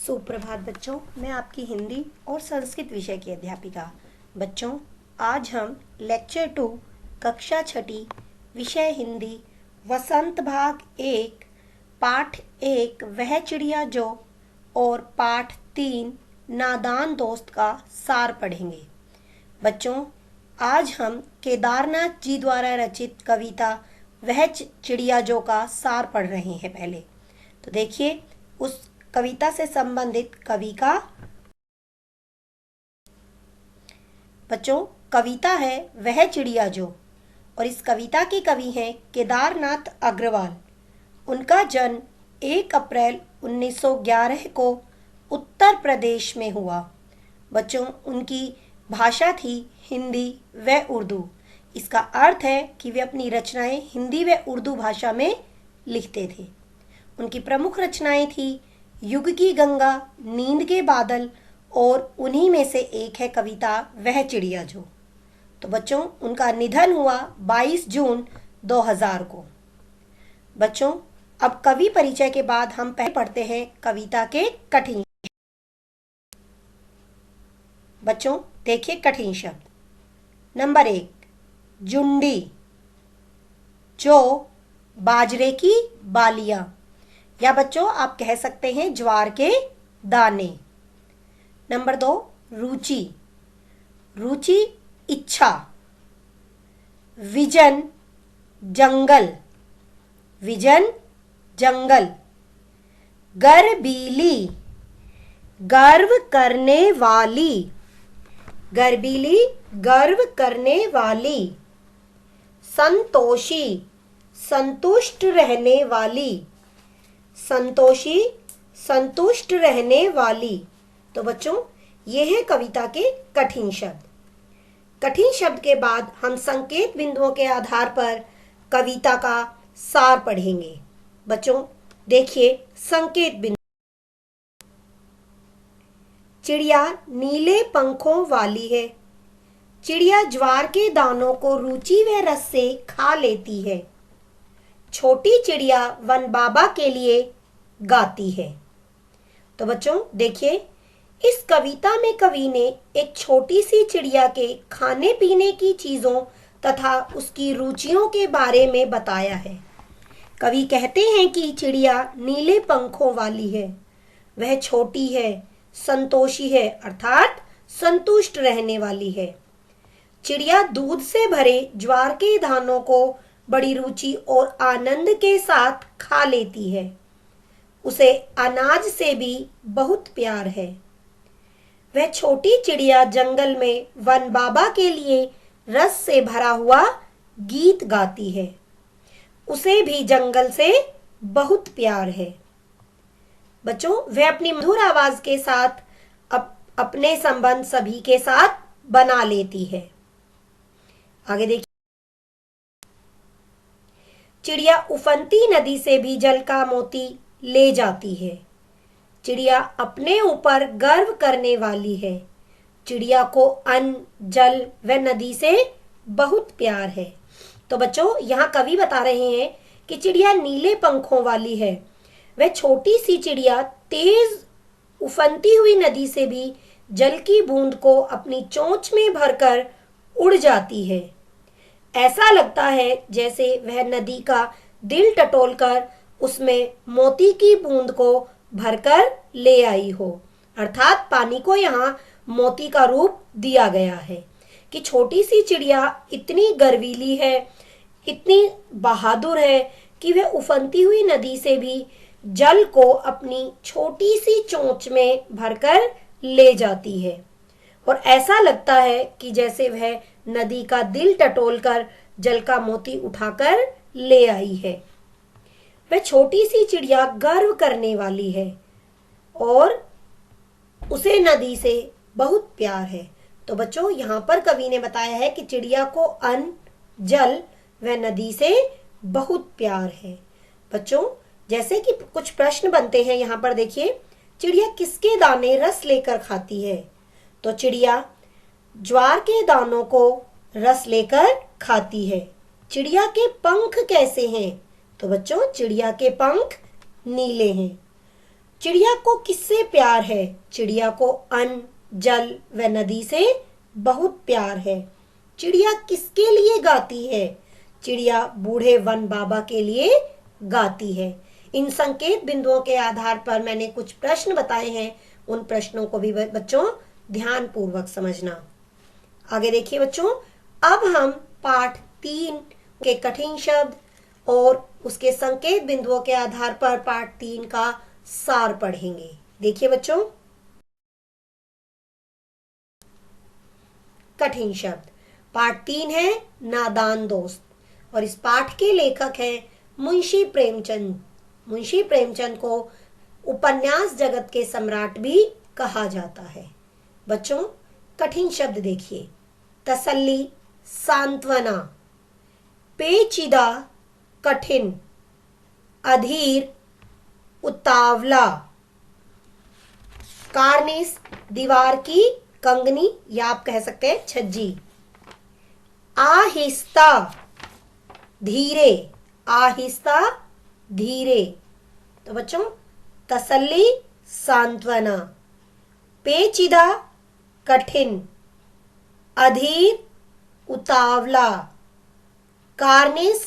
सुप्रभात बच्चों, मैं आपकी हिंदी और संस्कृत विषय की अध्यापिका। बच्चों, आज हम लेक्चर 2 कक्षा छठी विषय हिंदी वसंत भाग 1 पाठ 1 वह चिड़िया जो और पाठ 3 नादान दोस्त का सार पढ़ेंगे। बच्चों, आज हम केदारनाथ जी द्वारा रचित कविता वह चिड़िया जो का सार पढ़ रहे हैं। पहले तो देखिए उस कविता से संबंधित कवि का। बच्चों, कविता है वह चिड़िया जो और इस कविता के कवि हैं केदारनाथ अग्रवाल। उनका जन्म 1 अप्रैल 1911 को उत्तर प्रदेश में हुआ। बच्चों, उनकी भाषा थी हिंदी व उर्दू। इसका अर्थ है कि वे अपनी रचनाएं हिंदी व उर्दू भाषा में लिखते थे। उनकी प्रमुख रचनाएं थी युग की गंगा, नींद के बादल और उन्हीं में से एक है कविता वह चिड़िया जो। तो बच्चों, उनका निधन हुआ 22 जून 2000 को। बच्चों, अब कवि परिचय के बाद हम पहले पढ़ते हैं कविता के कठिन। बच्चों, देखिए कठिन शब्द। नंबर 1 जुंडी, जो बाजरे की बालियां, या बच्चों आप कह सकते हैं ज्वार के दाने। नंबर 2 रुचि, रुचि इच्छा। विजन जंगल, विजन जंगल। गर्बीली, गर्व करने वाली, गर्बीली गर्व करने वाली। संतोषी, संतुष्ट रहने वाली, संतोषी संतुष्ट रहने वाली। तो बच्चों, ये है कविता के कठिन शब्द। कठिन शब्द के बाद हम संकेत बिंदुओं के आधार पर कविता का सार पढ़ेंगे। बच्चों, देखिए संकेत बिंदु। चिड़िया नीले पंखों वाली है। चिड़िया ज्वार के दानों को रुचि व रस से खा लेती है। छोटी चिड़िया वन बाबा के लिए गाती है। तो बच्चों देखिए, इस कविता में कवि ने एक छोटी सी चिड़िया के खाने पीने की चीजों तथा उसकी रुचियों के बारे में बताया है। कवि कहते हैं कि चिड़िया नीले पंखों वाली है, वह छोटी है, संतोषी है अर्थात संतुष्ट रहने वाली है। चिड़िया दूध से भरे ज्वार के दानों को बड़ी रुचि और आनंद के साथ खा लेती है। उसे अनाज से भी बहुत प्यार है। वह छोटी चिड़िया जंगल में वन बाबा के लिए रस से भरा हुआ गीत गाती है। उसे भी जंगल से बहुत प्यार है। बच्चों, वह अपनी मधुर आवाज के साथ अपने संबंध सभी के साथ बना लेती है। आगे देखिए, चिड़िया उफनती नदी से भी जल का मोती ले जाती है। चिड़िया अपने ऊपर गर्व करने वाली है। चिड़िया को अन्न, जल व नदी से बहुत प्यार है। तो बच्चों, यहाँ कवि बता रहे हैं कि चिड़िया नीले पंखों वाली है। वह छोटी सी चिड़िया तेज उफनती हुई नदी से भी जल की बूंद को अपनी चोंच में भरकर उड़ जाती है। ऐसा लगता है जैसे वह नदी का दिल टटोलकर उसमें मोती की बूंद को भरकर ले आई हो। अर्थात पानी को यहाँ मोती का रूप दिया गया है कि छोटी सी चिड़िया इतनी गर्वीली है, इतनी बहादुर है कि वह उफनती हुई नदी से भी जल को अपनी छोटी सी चोंच में भरकर ले जाती है और ऐसा लगता है कि जैसे वह नदी का दिल टटोलकर जल का मोती उठाकर ले आई है। वह छोटी सी चिड़िया गर्व करने वाली है और उसे नदी से बहुत प्यार है। तो बच्चों, यहाँ पर कवि ने बताया है कि चिड़िया को अन्न, जल व नदी से बहुत प्यार है। बच्चों, जैसे कि कुछ प्रश्न बनते हैं यहाँ पर देखिए, चिड़िया किसके दाने रस लेकर खाती है? तो चिड़िया ज्वार के दानों को रस लेकर खाती है। चिड़िया के पंख कैसे हैं? तो बच्चों, चिड़िया के पंख नीले हैं। चिड़िया को किससे प्यार है? चिड़िया को अन्न, जल व नदी से बहुत प्यार है। चिड़िया किसके लिए गाती है? चिड़िया बूढ़े वन बाबा के लिए गाती है। इन संकेत बिंदुओं के आधार पर मैंने कुछ प्रश्न बताए हैं, उन प्रश्नों को भी बच्चों ध्यान पूर्वक समझना। आगे देखिए बच्चों, अब हम पाठ 3 के कठिन शब्द और उसके संकेत बिंदुओं के आधार पर पाठ 3 का सार पढ़ेंगे। देखिए बच्चों, कठिन शब्द पाठ 3 है नादान दोस्त, और इस पाठ के लेखक हैं मुंशी प्रेमचंद। मुंशी प्रेमचंद को उपन्यास जगत के सम्राट भी कहा जाता है। बच्चों, कठिन शब्द देखिए, तसल्ली, सांत्वना, पेचीदा, कठिन, अधीर, उतावला, कार्निस, दीवार की कंगनी या आप कह सकते हैं छज्जी, आहिस्ता, धीरे, आहिस्ता, धीरे। तो बच्चों, तसल्ली, सांत्वना, पेचीदा, कठिन, अधीर, उतावला, कार्निस,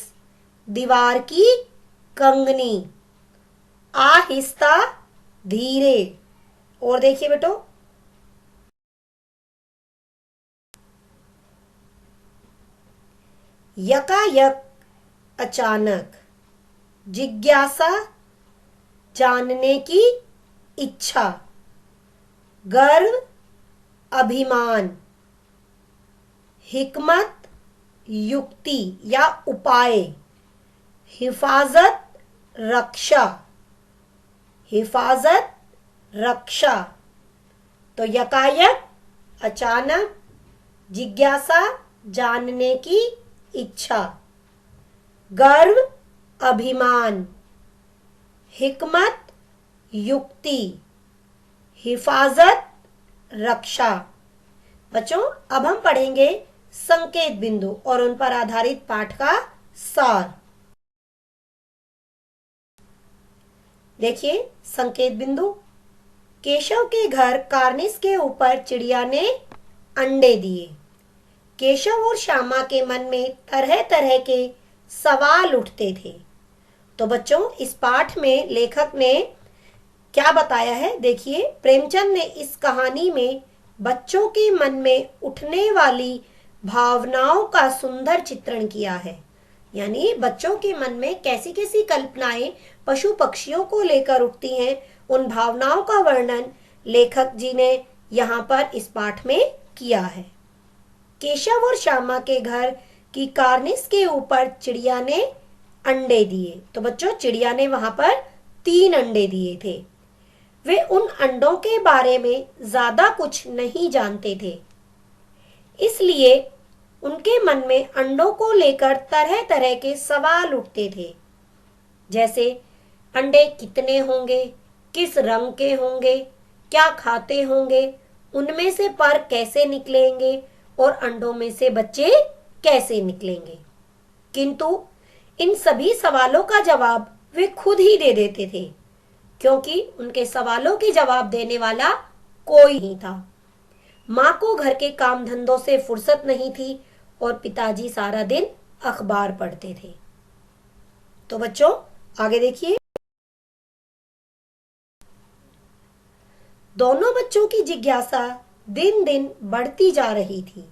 दीवार की कंगनी, आहिस्ता, धीरे। और देखिए बेटो, यकायक, अचानक, जिज्ञासा, जानने की इच्छा, गर्व, अभिमान, हिकमत, युक्ति या उपाय, हिफाजत, रक्षा, हिफाजत, रक्षा। तो यकायक, अचानक, जिज्ञासा, जानने की इच्छा, गर्व, अभिमान, हिकमत, युक्ति, हिफाजत, रक्षा। बच्चों, अब हम पढ़ेंगे संकेत बिंदु और उन पर आधारित पाठ का सार। देखिए संकेत बिंदु, केशव के घर कार्निस के ऊपर चिड़िया ने अंडे दिए। केशव और श्यामा के मन में तरह तरह के सवाल उठते थे। तो बच्चों, इस पाठ में लेखक ने क्या बताया है? देखिए, प्रेमचंद ने इस कहानी में बच्चों के मन में उठने वाली भावनाओं का सुंदर चित्रण किया है। यानी बच्चों के मन में कैसी कैसी कल्पनाएं पशु पक्षियों को लेकर उठती हैं, उन भावनाओं का वर्णन लेखक जी ने यहाँ पर इस पाठ में किया है। केशव और श्यामा के घर की कार्निस के ऊपर चिड़िया ने अंडे दिए। तो बच्चों, चिड़िया ने वहां पर 3 अंडे दिए थे। वे उन अंडों के बारे में ज्यादा कुछ नहीं जानते थे, इसलिए उनके मन में अंडों को लेकर तरह तरह के सवाल उठते थे, जैसे अंडे कितने होंगे, किस रंग के होंगे, क्या खाते होंगे, उनमें से पर कैसे निकलेंगे और अंडों में से बच्चे कैसे निकलेंगे। किंतु इन सभी सवालों का जवाब वे खुद ही दे देते थे, क्योंकि उनके सवालों के जवाब देने वाला कोई नहीं था। माँ को घर के काम धंधों से फुर्सत नहीं थी और पिताजी सारा दिन अखबार पढ़ते थे। तो बच्चों, आगे देखिए, दोनों बच्चों की जिज्ञासा दिन दिन बढ़ती जा रही थी।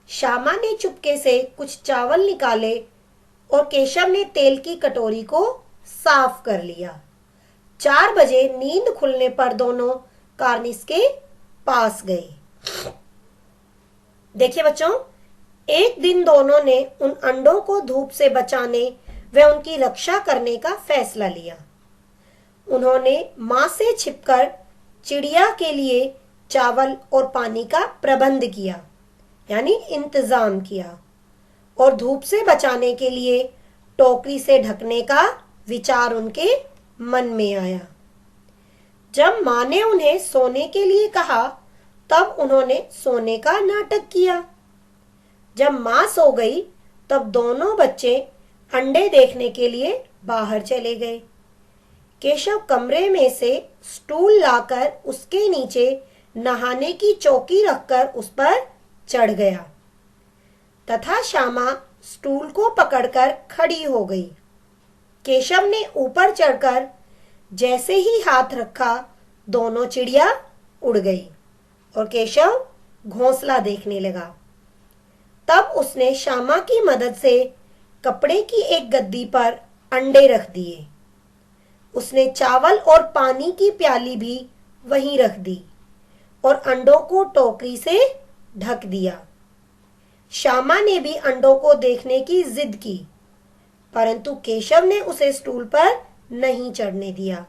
श्यामा ने चुपके से कुछ चावल निकाले और केशव ने तेल की कटोरी को साफ कर लिया। 4 बजे नींद खुलने पर दोनों कार्निस के पास गए। देखिए बच्चों, एक दिन दोनों ने उन अंडों को धूप से बचाने व उनकी रक्षा करने का फैसला लिया। उन्होंने मां से छिपकर चिड़िया के लिए चावल और पानी का प्रबंध किया, यानी इंतजाम किया, और धूप से बचाने के लिए टोकरी से ढकने का विचार उनके मन में आया। जब मां ने उन्हें सोने के लिए कहा, तब उन्होंने सोने का नाटक किया। जब मां सो गई, तब दोनों बच्चे अंडे देखने के लिए बाहर चले गए। केशव कमरे में से स्टूल लाकर उसके नीचे नहाने की चौकी रखकर उस पर चढ़ गया तथा श्यामा स्टूल को पकड़कर खड़ी हो गई। केशव ने ऊपर चढ़कर जैसे ही हाथ रखा, दोनों चिड़िया उड़ गई और केशव घोंसला देखने लगा। तब उसने श्यामा की मदद से कपड़े की एक गद्दी पर अंडे रख दिए। उसने चावल और पानी की प्याली भी वहीं रख दी और अंडों को टोकरी से ढक दिया। श्यामा ने भी अंडों को देखने की जिद की, परंतु केशव ने उसे स्टूल पर नहीं चढ़ने दिया,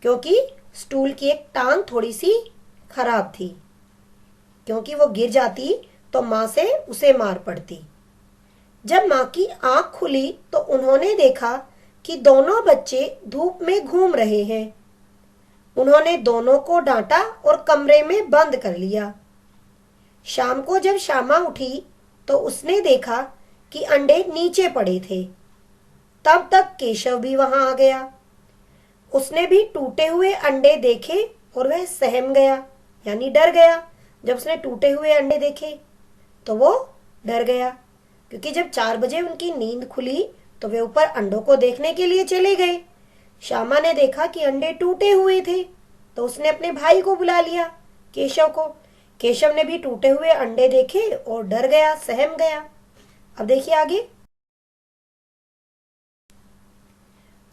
क्योंकि स्टूल की एक टांग थोड़ी सी खराब थी, क्योंकि वो गिर जाती तो माँ से उसे मार पड़ती। जब माँ की आंख खुली तो उन्होंने देखा कि दोनों बच्चे धूप में घूम रहे हैं। उन्होंने दोनों को डांटा और कमरे में बंद कर लिया। शाम को जब श्यामा उठी तो उसने देखा कि अंडे नीचे पड़े थे। तब तक केशव भी वहां आ गया। उसने भी टूटे हुए अंडे देखे और वह सहम गया, यानी डर गया। जब उसने टूटे हुए अंडे देखे तो वो डर गया, क्योंकि जब 4 बजे उनकी नींद खुली तो वे ऊपर अंडों को देखने के लिए चले गए। श्यामा ने देखा कि अंडे टूटे हुए थे तो उसने अपने भाई को बुला लिया, केशव को। केशव ने भी टूटे हुए अंडे देखे और डर गया, सहम गया। अब देखिए आगे।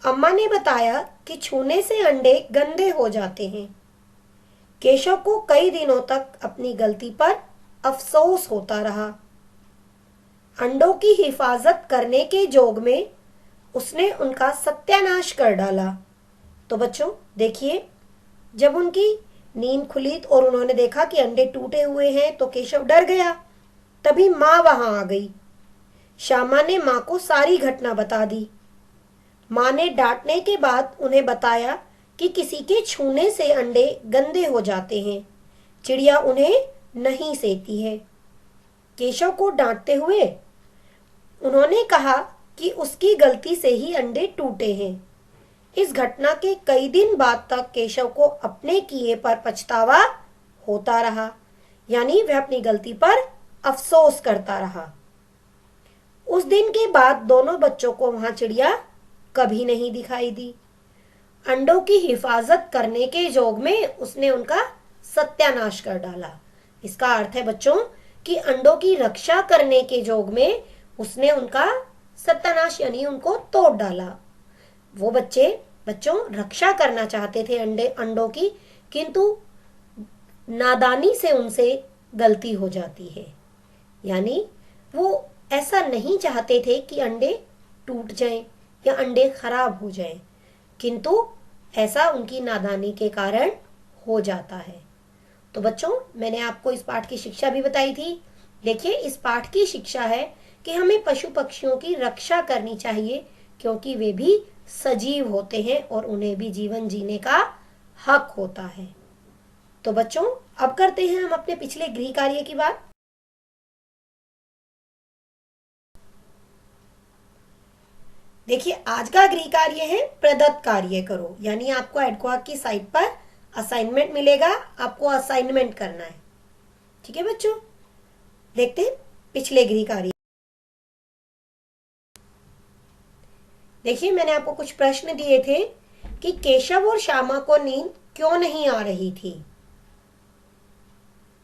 अम्मा ने बताया कि छूने से अंडे गंदे हो जाते हैं। केशव को कई दिनों तक अपनी गलती पर अफसोस होता रहा। अंडों की हिफाजत करने के जोग में उसने उनका सत्यानाश कर डाला। तो बच्चों देखिए, जब उनकी नींद खुली और उन्होंने देखा कि अंडे टूटे हुए हैं तो केशव डर गया। तभी माँ वहां आ गई। श्यामा ने माँ को सारी घटना बता दी। माँ ने डांटने के बाद उन्हें बताया कि किसी के छूने से अंडे गंदे हो जाते हैं, चिड़िया उन्हें नहीं सेती है। केशव को डांटते हुए उन्होंने कहा कि उसकी गलती से ही अंडे टूटे हैं। इस घटना के कई दिन बाद तक केशव को अपने किए पर पछतावा होता रहा, यानी वह अपनी गलती पर अफसोस करता रहा। उस दिन के बाद दोनों बच्चों को वहां चिड़िया कभी नहीं दिखाई दी। अंडों की हिफाजत करने के जोग में उसने उनका सत्यानाश कर डाला। इसका अर्थ है बच्चों कि अंडों की रक्षा करने के जोग में उसने उनका सत्यानाश यानी उनको तोड़ डाला। वो बच्चों रक्षा करना चाहते थे अंडों की, किंतु नादानी से उनसे गलती हो जाती है, यानी वो ऐसा नहीं चाहते थे कि अंडे टूट जाएं या अंडे खराब हो जाएं, किंतु ऐसा उनकी नादानी के कारण हो जाता है। तो बच्चों मैंने आपको इस पाठ की शिक्षा भी बताई थी। देखिए, इस पाठ की शिक्षा है कि हमें पशु पक्षियों की रक्षा करनी चाहिए, क्योंकि वे भी सजीव होते हैं और उन्हें भी जीवन जीने का हक होता है। तो बच्चों अब करते हैं हम अपने पिछले गृह कार्य की बात। देखिए, आज का गृह कार्य है प्रदत्त कार्य करो, यानी आपको एडक्वाक की साइट पर असाइनमेंट मिलेगा, आपको असाइनमेंट करना है। ठीक है बच्चों, देखते हैं पिछले गृह कार्य। देखिए, मैंने आपको कुछ प्रश्न दिए थे कि केशव और श्यामा को नींद क्यों नहीं आ रही थी,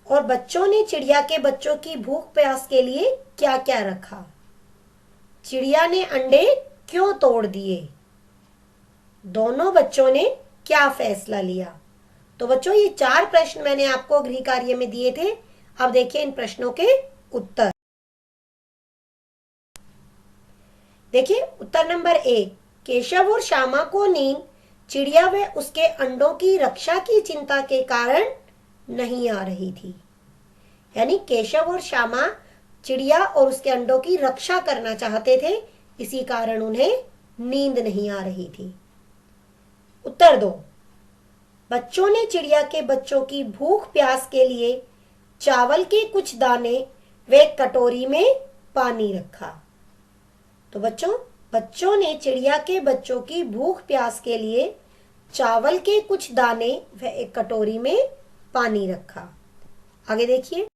और बच्चों ने चिड़िया के बच्चों की भूख प्यास के लिए क्या क्या रखा, चिड़िया ने अंडे क्यों तोड़ दिए, दोनों बच्चों ने क्या फैसला लिया। तो बच्चों ये 4 प्रश्न मैंने आपको गृह कार्य में दिए थे। अब देखिए इन प्रश्नों के उत्तर। देखिए उत्तर नंबर 1, केशव और श्यामा को नींद चिड़िया व उसके अंडों की रक्षा की चिंता के कारण नहीं आ रही थी, यानी केशव और श्यामा चिड़िया और उसके अंडों की रक्षा करना चाहते थे, इसी कारण उन्हें नींद नहीं आ रही थी। उत्तर 2, बच्चों ने चिड़िया के बच्चों की भूख प्यास के लिए चावल के कुछ दाने व एक कटोरी में पानी रखा। तो बच्चों ने चिड़िया के बच्चों की भूख प्यास के लिए चावल के कुछ दाने व एक कटोरी में पानी रखा। आगे देखिए,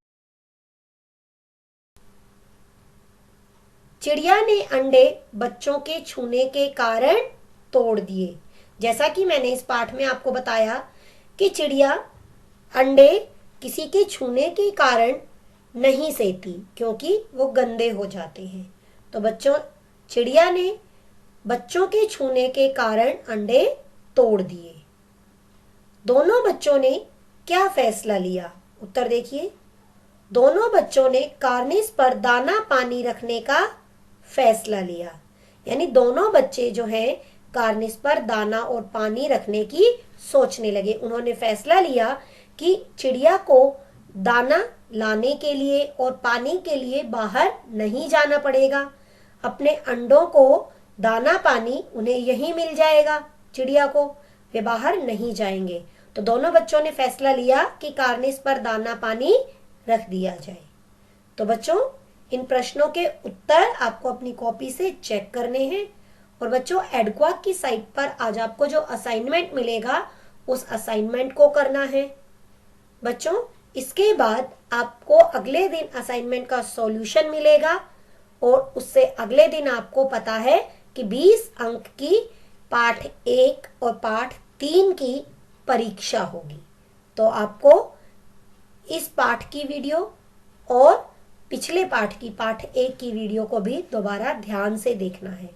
चिड़िया ने अंडे बच्चों के छूने के कारण तोड़ दिए। जैसा कि मैंने इस पाठ में आपको बताया कि चिड़िया अंडे किसी के छूने के कारण नहीं सेती क्योंकि वो गंदे हो जाते हैं। तो बच्चों, चिड़िया ने बच्चों के छूने के कारण अंडे तोड़ दिए। दोनों बच्चों ने क्या फैसला लिया? उत्तर देखिए, दोनों बच्चों ने कार्निस पर दाना पानी रखने का फैसला लिया। यानी दोनों बच्चे जो हैं कार्निस पर दाना और पानी रखने की सोचने लगे। उन्होंने फैसला लिया कि चिड़िया को दाना लाने के लिए और पानी के लिए बाहर नहीं जाना पड़ेगा। अपने अंडों को दाना पानी उन्हें यहीं मिल जाएगा, चिड़िया को, वे बाहर नहीं जाएंगे। तो दोनों बच्चों ने फैसला लिया कि कार्निस पर दाना पानी रख दिया जाए। तो बच्चों, इन प्रश्नों के उत्तर आपको अपनी कॉपी से चेक करने हैं। और बच्चों, एडक्वाक की साइट पर आज आपको जो असाइनमेंट मिलेगा उस असाइनमेंट को करना है। बच्चों, इसके बाद आपको अगले दिन असाइनमेंट का सॉल्यूशन मिलेगा और उससे अगले दिन आपको पता है कि 20 अंक की पाठ 1 और पाठ 3 की परीक्षा होगी। तो आपको इस पाठ की वीडियो और पिछले पाठ की पाठ 1 की वीडियो को भी दोबारा ध्यान से देखना है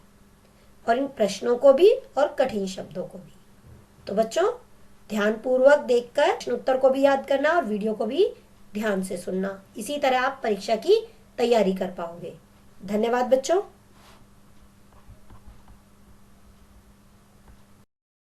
और इन प्रश्नों को भी और कठिन शब्दों को भी। तो बच्चों, ध्यानपूर्वक देखकर प्रश्न उत्तर को भी याद करना और वीडियो को भी ध्यान से सुनना। इसी तरह आप परीक्षा की तैयारी कर पाओगे। धन्यवाद बच्चों।